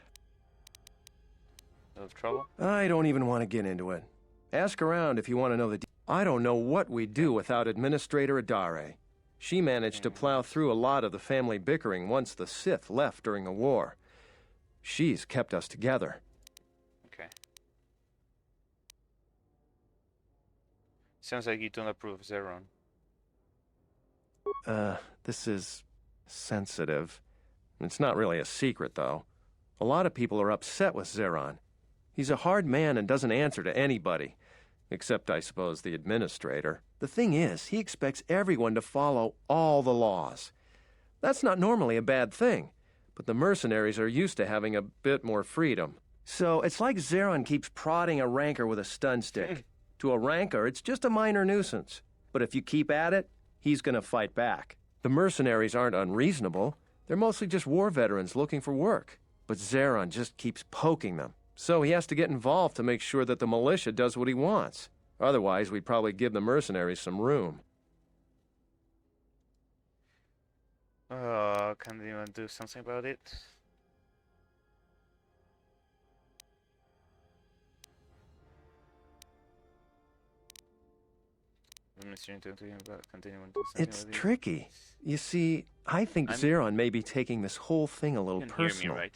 A little trouble? I don't even want to get into it. Ask around if you want to know the I don't know what we'd do without Administrator Adare. She managed to plow through a lot of the family bickering once the Sith left during the war. She's kept us together. Okay. Sounds like you don't approve of Zeron. This is sensitive. It's not really a secret, though. A lot of people are upset with Zeron. He's a hard man and doesn't answer to anybody. Except, I suppose, the Administrator. The thing is, he expects everyone to follow all the laws. That's not normally a bad thing, but the mercenaries are used to having a bit more freedom. So it's like Zeron keeps prodding a rancor with a stun stick. To a rancor, it's just a minor nuisance. But if you keep at it, he's gonna fight back. The mercenaries aren't unreasonable. They're mostly just war veterans looking for work. But Zeron just keeps poking them. So he has to get involved to make sure that the militia does what he wants. Otherwise, we'd probably give the mercenaries some room. Can anyone do something about it? It's tricky. You see, I think Zeron may be taking this whole thing a little personal. Hear me,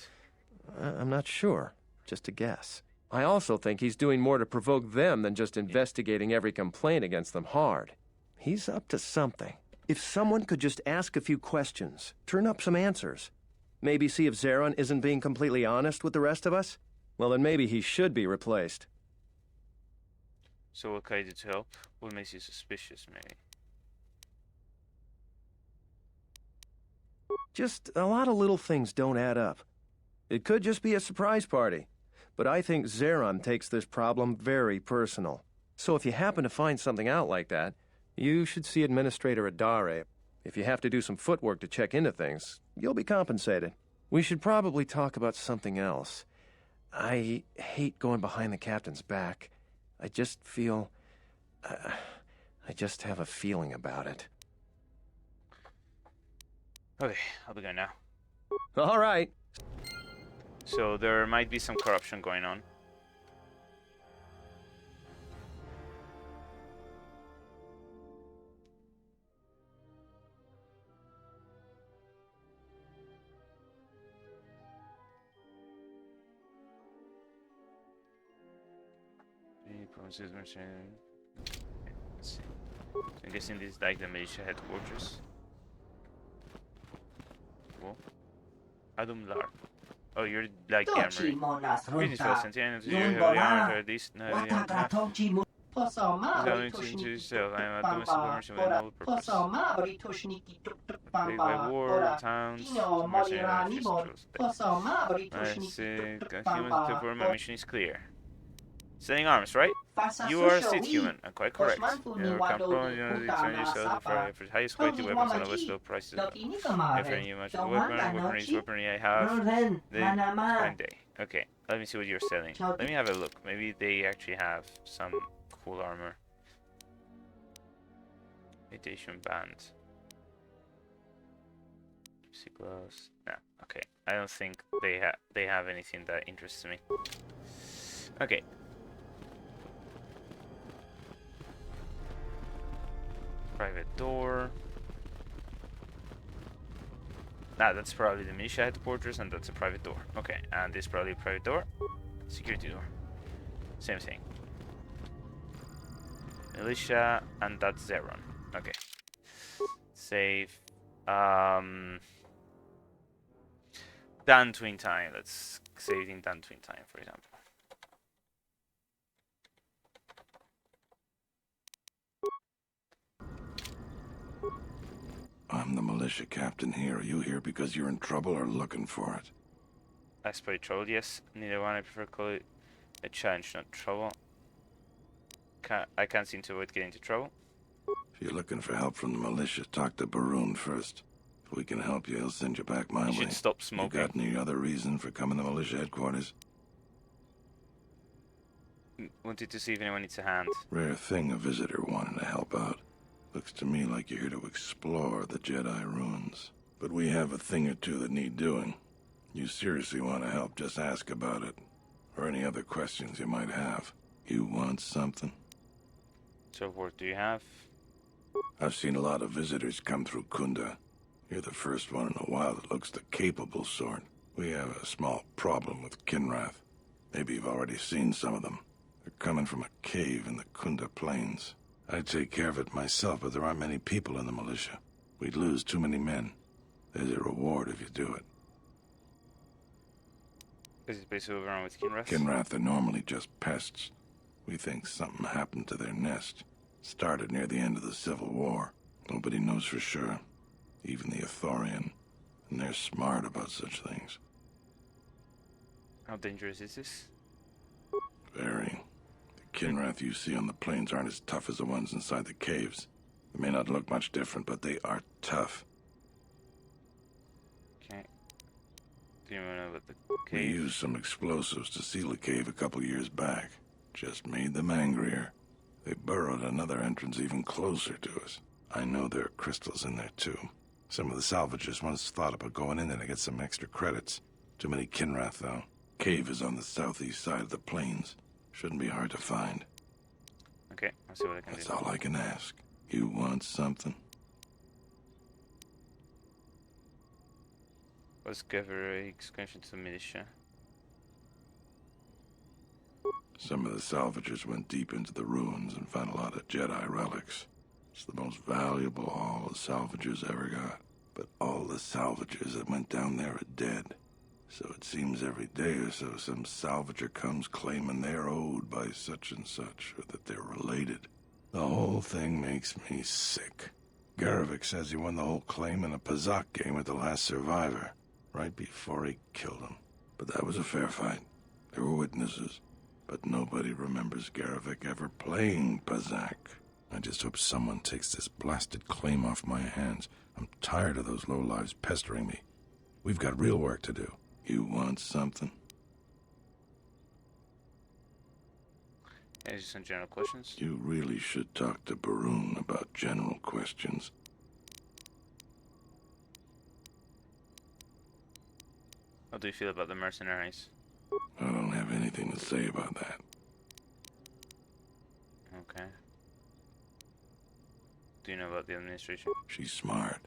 right? I'm not sure. Just a guess. I also think he's doing more to provoke them than just investigating every complaint against them hard. He's up to something. If someone could just ask a few questions, turn up some answers, maybe see if Zeron isn't being completely honest with the rest of us, well, then maybe he should be replaced. So what can I do to help? What makes you suspicious, maybe? Just a lot of little things don't add up. It could just be a surprise party. But I think Zeron takes this problem very personal. So if you happen to find something out like that, you should see Administrator Adare. If you have to do some footwork to check into things, you'll be compensated. We should probably talk about something else. I hate going behind the captain's back. I just feel... I just have a feeling about it. Okay, I'll be going now. All right. So there might be some corruption going on. Let's see. So I'm guessing this is like the militia headquarters. Cool. Adumlar. Oh, you're like Gamri. Greetings, fellow Sentians. You have the honor to this. I am a submersion with no purpose. By war, towns, mercenaries, humans to perform my mission is clear. Selling arms, right? You are a Sith human, and quite correct. You turn yourself for the highest quality weapons on the list of prices. Offering you much weaponry I have. Then fine day. Okay, let me see what you're selling. Let me have a look. Maybe they actually have some cool armor. Meditation band. Glass. No, okay. I don't think they have anything that interests me. Okay. Private door. That's probably the militia headquarters, and that's a private door. Okay, and this is probably a private door. Security door. Same thing. Militia, and that's Zeron. Okay. Save. Dantooine time. Let's save in Dantooine time, for example. I'm the militia captain here. Are you here because you're in trouble or looking for it? I spell trouble, yes. Neither one. I prefer call it a challenge, not trouble. I can't seem to avoid getting into trouble. If you're looking for help from the militia, talk to Baroon first. If we can help you, he'll send you back my way. You should stop smoking. You got any other reason for coming to militia headquarters? Wanted to see if anyone needs a hand. Rare thing, a visitor wanting to help out. Looks to me like you're here to explore the Jedi ruins. But we have a thing or two that need doing. You seriously want to help, just ask about it. Or any other questions you might have. You want something? So what do you have? I've seen a lot of visitors come through Kunda. You're the first one in a while that looks the capable sort. We have a small problem with Kinrath. Maybe you've already seen some of them. They're coming from a cave in the Kunda Plains. I'd take care of it myself, but there aren't many people in the militia. We'd lose too many men. There's a reward if you do it. Is it basically around with Kinrath? Kinrath are normally just pests. We think something happened to their nest. Started near the end of the Civil War. Nobody knows for sure. Even the Ithorian. And they're smart about such things. How dangerous is this? Very. The Kinrath you see on the plains aren't as tough as the ones inside the caves. They may not look much different, but they are tough. Okay. Do you know about the cave? We used some explosives to seal the cave a couple years back. Just made them angrier. They burrowed another entrance even closer to us. I know there are crystals in there, too. Some of the salvagers once thought about going in there to get some extra credits. Too many Kinrath, though. Cave is on the southeast side of the plains. Shouldn't be hard to find. Okay, I'll see what I can do. That's all I can ask. You want something? Discover a excursion to the militia. Some of the salvagers went deep into the ruins and found a lot of Jedi relics. It's the most valuable haul the salvagers ever got. But all the salvagers that went down there are dead. So it seems every day or so some salvager comes claiming they're owed by such and such, or that they're related. The whole thing makes me sick. Garevik says he won the whole claim in a Pazak game with the last survivor, right before he killed him. But that was a fair fight. There were witnesses. But nobody remembers Garevik ever playing Pazak. I just hope someone takes this blasted claim off my hands. I'm tired of those lowlives pestering me. We've got real work to do. You want something? Any some general questions? You really should talk to Baroon about general questions. How do you feel about the mercenaries? I don't have anything to say about that. Okay. Do you know about the administration? She's smart.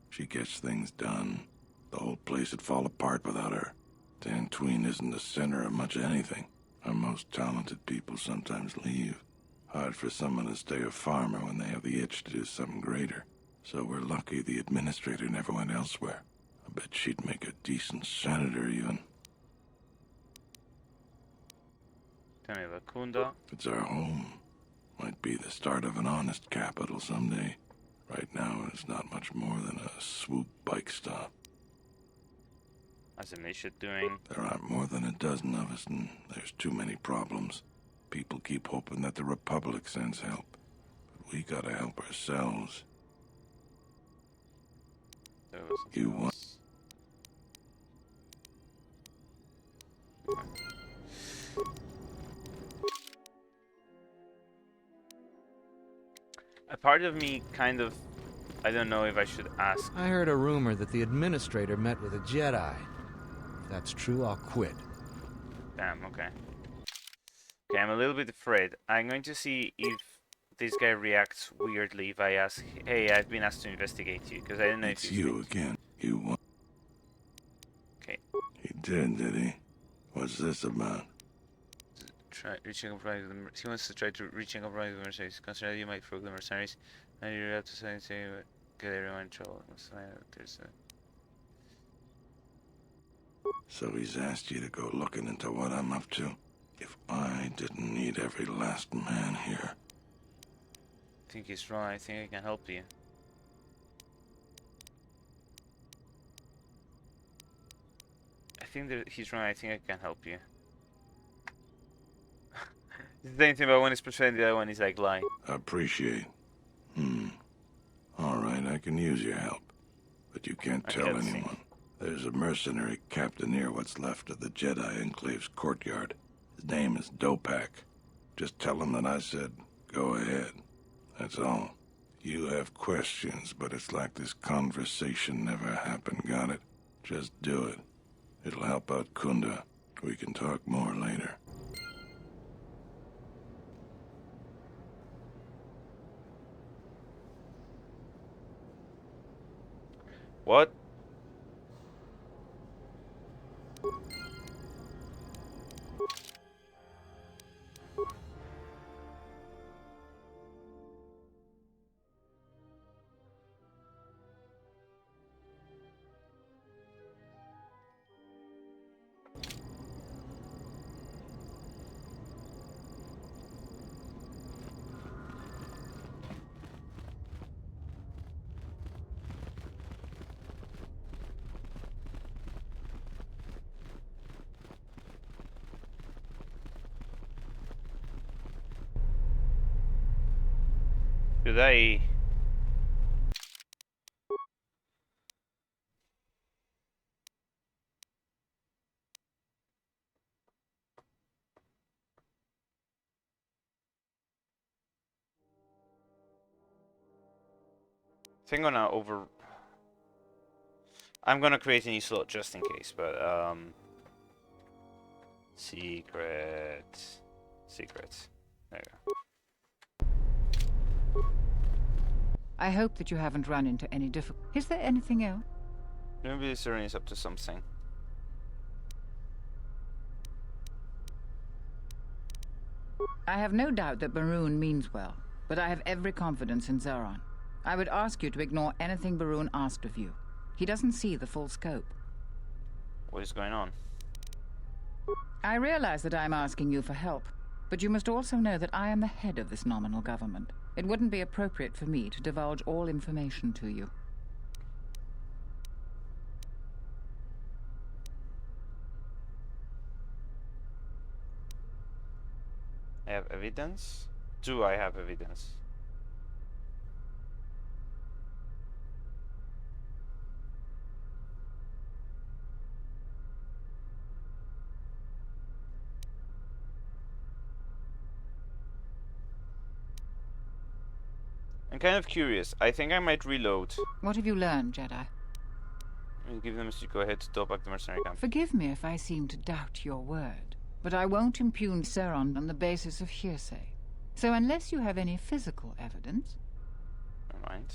She gets things done. The whole place would fall apart without her. Dantooine isn't the center of much anything. Our most talented people sometimes leave. Hard for someone to stay a farmer when they have the itch to do something greater. So we're lucky the administrator never went elsewhere. I bet she'd make a decent senator, even. Tell me about Kunda. It's our home. Might be the start of an honest capital someday. Right now, it's not much more than a swoop bike stop. How's the militia doing? There aren't more than a dozen of us, and there's too many problems. People keep hoping that the Republic sends help. But we gotta help ourselves. You want... A part of me kind of, I don't know if I should ask. I heard a rumor that the administrator met with a Jedi. If that's true, I'll quit. Damn, okay. Okay, I'm a little bit afraid. I'm going to see if this guy reacts weirdly if I ask, hey, I've been asked to investigate you, because I don't know if it's you again. You won. Okay. He did he? What's this about? Reaching a compromise with the, he wants to try to reach a compromise with the mercenaries. Consider you might provoke the mercenaries, and you have to say get everyone in trouble. There's a... So he's asked you to go looking into what I'm up to. If I didn't need every last man here. I think he's wrong. I think I can help you. I think that he's wrong. I think I can help you. The same thing about one is persuading, the other one is like lying. Appreciate. Alright, I can use your help. But you can't tell anyone. There's a mercenary captain near what's left of the Jedi Enclave's courtyard. His name is Dopak. Just tell him that I said, go ahead. That's all. You have questions, but it's like this conversation never happened, got it? Just do it. It'll help out Kunda. We can talk more later. What? Should I... I think I'm gonna create a new slot just in case, but secrets. There you go. I hope that you haven't run into any difficulty. Is there anything else? Maybe this is up to something. I have no doubt that Barun means well, but I have every confidence in Zeron. I would ask you to ignore anything Barun asked of you. He doesn't see the full scope. What is going on? I realize that I'm asking you for help, but you must also know that I am the head of this nominal government. It wouldn't be appropriate for me to divulge all information to you. I have evidence? Do I have evidence? I'm kind of curious. I think I might reload. What have you learned, Jedi? I'll give them to go ahead to top back the mercenary camp. Forgive me if I seem to doubt your word, but I won't impugn Zeron on the basis of hearsay. So unless you have any physical evidence... Never mind.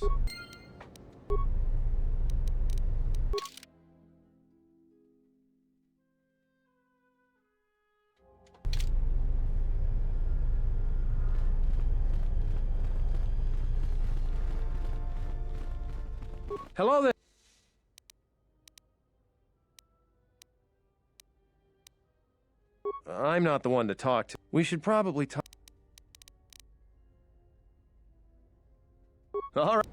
Hello there. I'm not the one to talk to. We should probably talk. All right.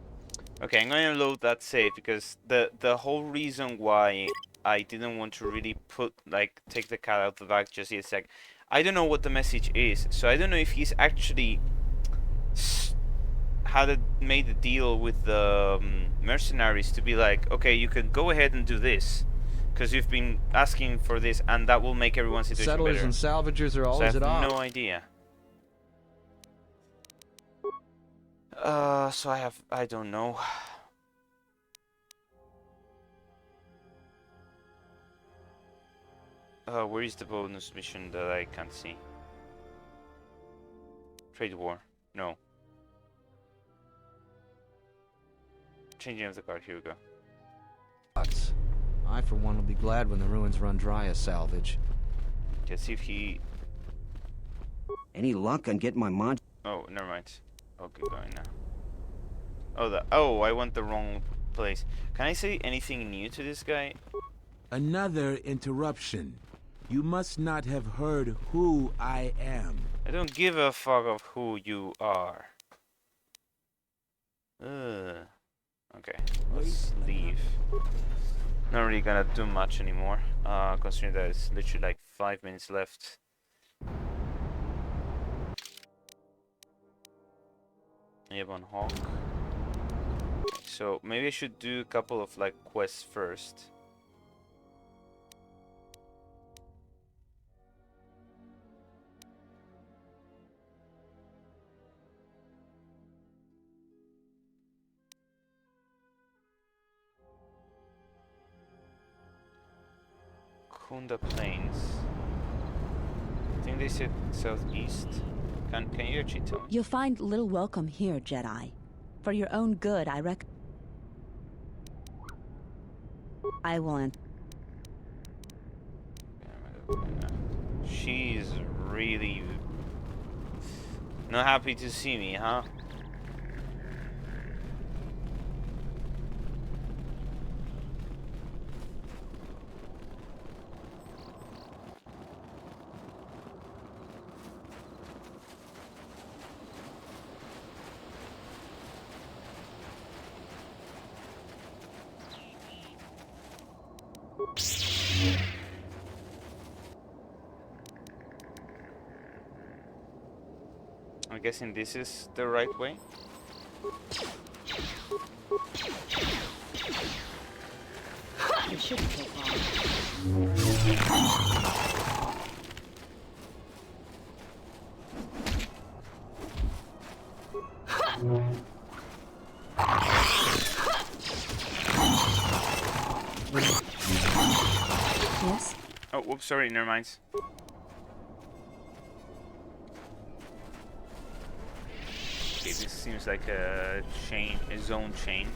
Okay, I'm going to load that save because the whole reason why I didn't want to really take the cat out of the bag just yet a sec. I don't know what the message is, so I don't know if he's actually made a deal with the mercenaries to be like, okay, you can go ahead and do this because you've been asking for this, and that will make everyone's situation Settlers better. and salvagers are always so at odds. I have no idea. So I don't know. Where is the bonus mission that I can't see? Trade war. No. Changing of the card. Here we go. I, for one, will be glad when the ruins run dry as salvage. Let's see if he... Any luck on getting my mod? Oh, never mind. I'll keep going now. I went the wrong place. Can I say anything new to this guy? Another interruption. You must not have heard who I am. I don't give a fuck of who you are. Okay, let's leave. Not really gonna do much anymore, considering that it's literally like 5 minutes left. Avon Hawk. So maybe I should do a couple of like quests first. Kunda Plains. I think they said southeast. Can you actually tell me? You'll find little welcome here, Jedi. For your own good, I will. She's really not happy to see me, huh? I'm guessing this is the right way. It shouldn't take long. Yes? Oh, whoops, sorry, never mind. Okay, this seems like a zone change.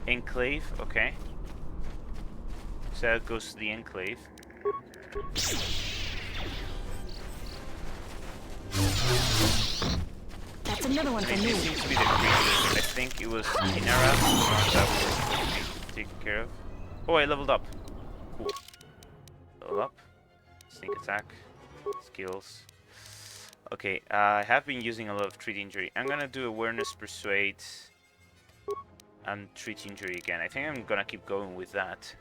Enclave, okay. So that goes to the enclave. That's another one for me. This seems to be the creature. I think it was Inara that was taken care of. Oh, I leveled up. Cool. Level up. Sneak attack. Skills. Okay, I have been using a lot of treat injury. I'm gonna do awareness, persuade, and treat injury again. I think I'm gonna keep going with that.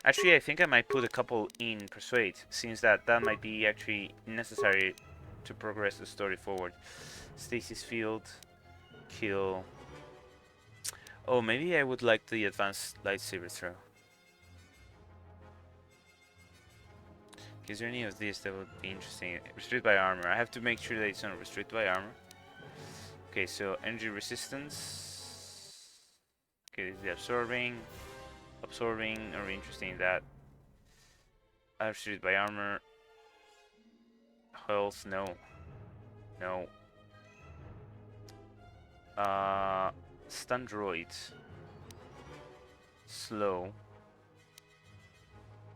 Actually, I think I might put a couple in persuade, since that might be actually necessary to progress the story forward. Stasis field, kill. Oh, maybe I would like the advanced lightsaber throw. Is there any of these that would be interesting? Restricted by armor. I have to make sure that it's not restricted by armor. Okay, so energy resistance. Okay, this is the absorbing. Absorbing, are we interested in that? Restricted by armor. Health, no. No. Stun droid. Slow.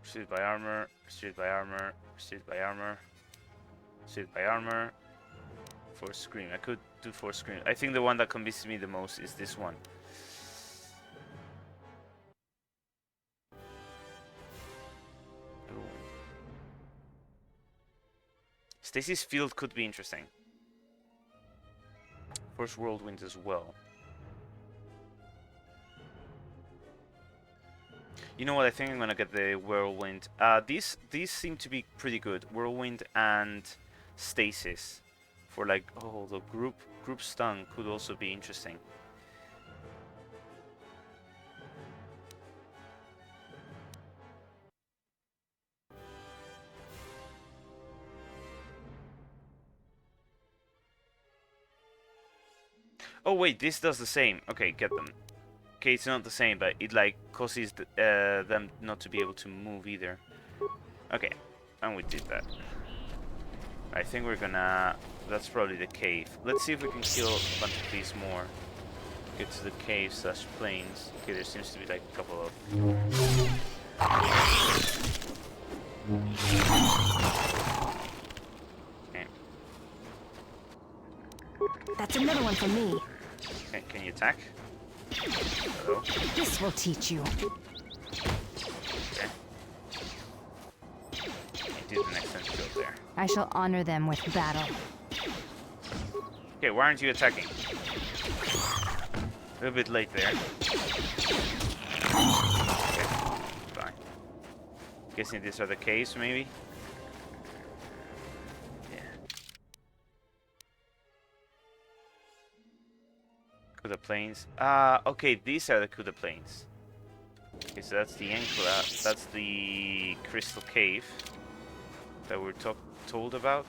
Restricted by armor. Restricted by armor. Restricted by armor. Restricted by armor. Force scream. I could do force scream. I think the one that convinces me the most is this one. Stasis field could be interesting. Force whirlwind as well. You know what? I think I'm gonna get the whirlwind. These seem to be pretty good. Whirlwind and stasis for like the group stun could also be interesting. Oh wait, this does the same. Okay, get them. Okay, it's not the same, but it like causes them not to be able to move either. Okay, and we did that. I think we're gonna... That's probably the cave. Let's see if we can kill a bunch of these more. Get to the cave / plains. Okay, there seems to be like a couple of... Okay. That's another one for me. Okay, can you attack? Hello? This will teach you. Okay. Do the next field there. I shall honor them with battle. Okay, why aren't you attacking? A little bit late there. Okay, fine. Guessing these are the caves, maybe? Yeah. Kuda Plains. Okay, these are the Kuda Plains. Okay, so that's the Enclave. That's the Crystal Cave that we're told about.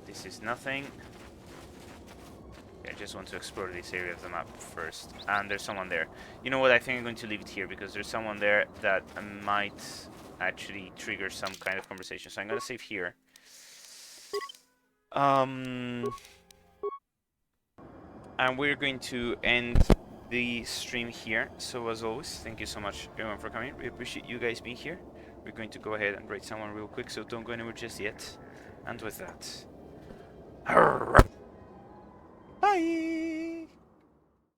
This is nothing. I just want to explore this area of the map first. And there's someone there. You know what? I think I'm going to leave it here because there's someone there that might actually trigger some kind of conversation. So I'm going to save here. And we're going to end the stream here. So as always, thank you so much everyone for coming. We appreciate you guys being here. We're going to go ahead and raid someone real quick, so don't go anywhere just yet. And with that, bye.